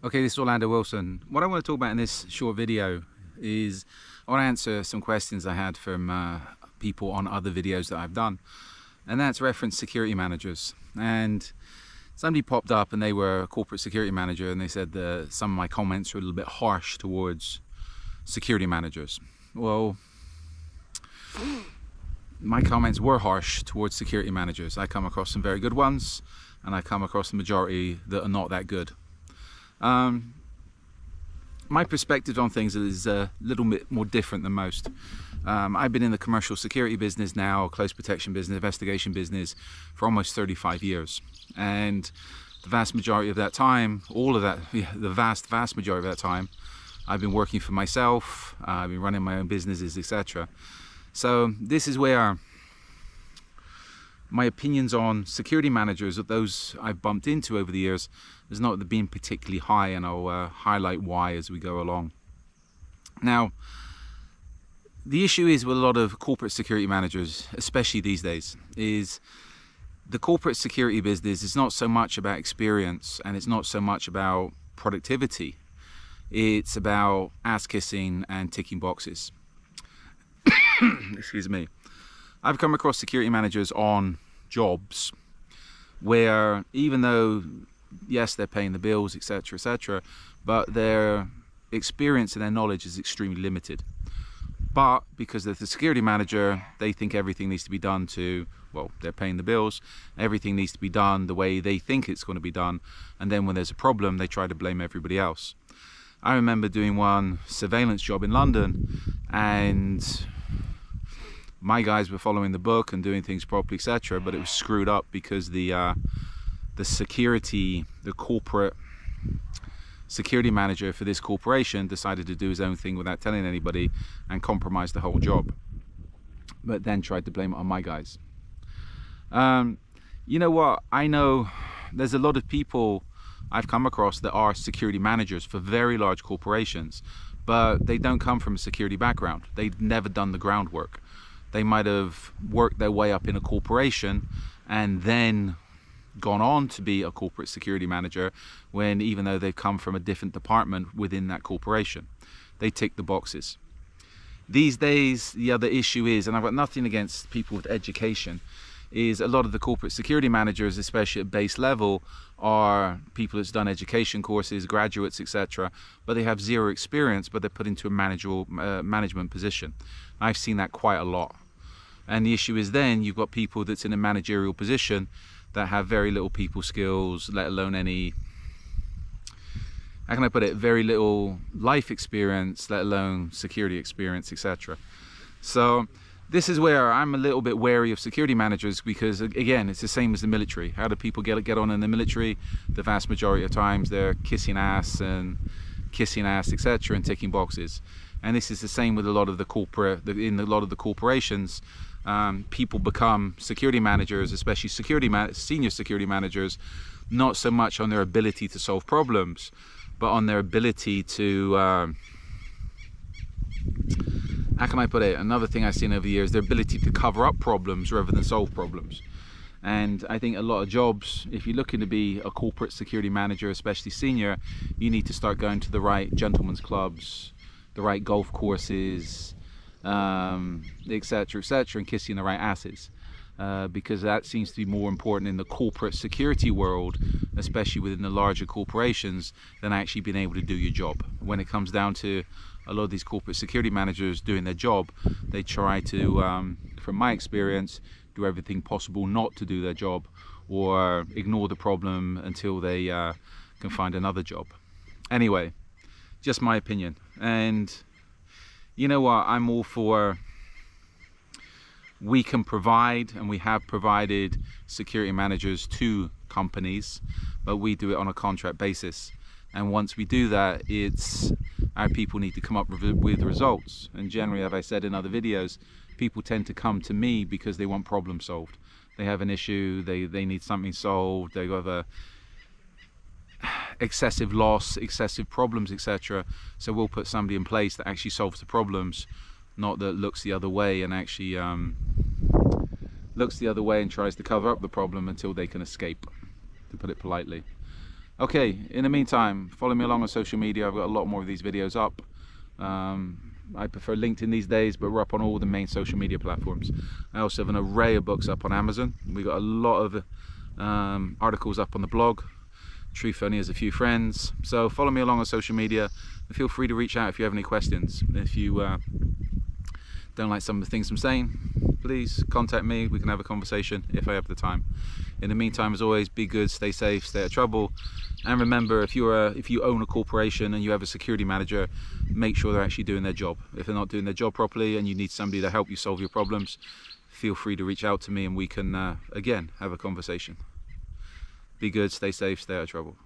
Okay, this is Orlando Wilson. What I want to talk about in this short video is I want to answer some questions I had from people on other videos that I've done, and that's reference security managers. And somebody popped up and they were a corporate security manager, and they said that some of my comments were a little bit harsh towards security managers. Well, my comments were harsh towards security managers. I come across some very good ones, and I come across the majority that are not that good. My perspective on things is a little bit more different than most. I've been in the commercial security business now, close protection business, investigation business for almost 35 years. And the vast majority of that time, the vast majority of that time, I've been working for myself, I've been running my own businesses, etc. So this is where my opinions on security managers, those I've bumped into over the years, has not been particularly high, and I'll highlight why as we go along. Now, the issue is with a lot of corporate security managers, especially these days, is the corporate security business is not so much about experience, and it's not so much about productivity. It's about ass kissing and ticking boxes. Excuse me. I've come across security managers on jobs where, even though yes, they're paying the bills, etc., etc., but their experience and their knowledge is extremely limited. But because they're the security manager, they think everything needs to be done well, they're paying the bills, everything needs to be done the way they think it's going to be done, and then when there's a problem, they try to blame everybody else. I remember doing one surveillance job in London, and my guys were following the book and doing things properly, etc., but it was screwed up because the corporate security manager for this corporation decided to do his own thing without telling anybody and compromised the whole job, but then tried to blame it on my guys. You know what? I know there's a lot of people I've come across that are security managers for very large corporations, but they don't come from a security background. They've never done the groundwork. They might have worked their way up in a corporation and then gone on to be a corporate security manager, when even though they've come from a different department within that corporation, they tick the boxes. These days, the other issue is, and I've got nothing against people with education, is a lot of the corporate security managers, especially at base level, are people that's done education courses, graduates, etc., but they have zero experience, but they're put into a management position. I've seen that quite a lot. And the issue is then you've got people that's in a managerial position that have very little people skills, let alone any, how can I put it, very little life experience, let alone security experience, etc. So this is where I'm a little bit wary of security managers, because again, it's the same as the military. How do people get on in the military? The vast majority of times they're kissing ass, etc., and ticking boxes. And this is the same with a lot of the in a lot of the corporations. People become security managers, especially senior security managers, not so much on their ability to solve problems, but on their ability to, how can I put it? Another thing I've seen over the years, their ability to cover up problems rather than solve problems. And I think a lot of jobs, if you're looking to be a corporate security manager, especially senior, you need to start going to the right gentlemen's clubs, the right golf courses, etc., etc., and kissing the right asses, because that seems to be more important in the corporate security world, especially within the larger corporations, than actually being able to do your job. When it comes down to a lot of these corporate security managers doing their job, they try to, from my experience, do everything possible not to do their job, or ignore the problem until they can find another job. Anyway, just my opinion. And you know what, I'm all for, we can provide, and we have provided security managers to companies, but we do it on a contract basis. And once we do that, it's our people need to come up with results. And generally, as I said in other videos, people tend to come to me because they want problems solved. They have an issue, they need something solved, they have a excessive loss, excessive problems, etc. So we'll put somebody in place that actually solves the problems, not that looks the other way and actually looks the other way and tries to cover up the problem until they can escape, to put it politely. Okay, in the meantime, follow me along on social media. I've got a lot more of these videos up. I prefer LinkedIn these days, but we're up on all the main social media platforms. I also have an array of books up on Amazon. We got a lot of articles up on the blog. Truth only has a few friends. So follow me along on social media, and feel free to reach out if you have any questions. If you don't like some of the things I'm saying, please contact me. We can have a conversation if I have the time. In the meantime, as always, be good, stay safe, stay out of trouble, and remember, if you own a corporation and you have a security manager, make sure they're actually doing their job. If they're not doing their job properly and you need somebody to help you solve your problems, feel free to reach out to me and we can again have a conversation. Be good, stay safe, stay out of trouble.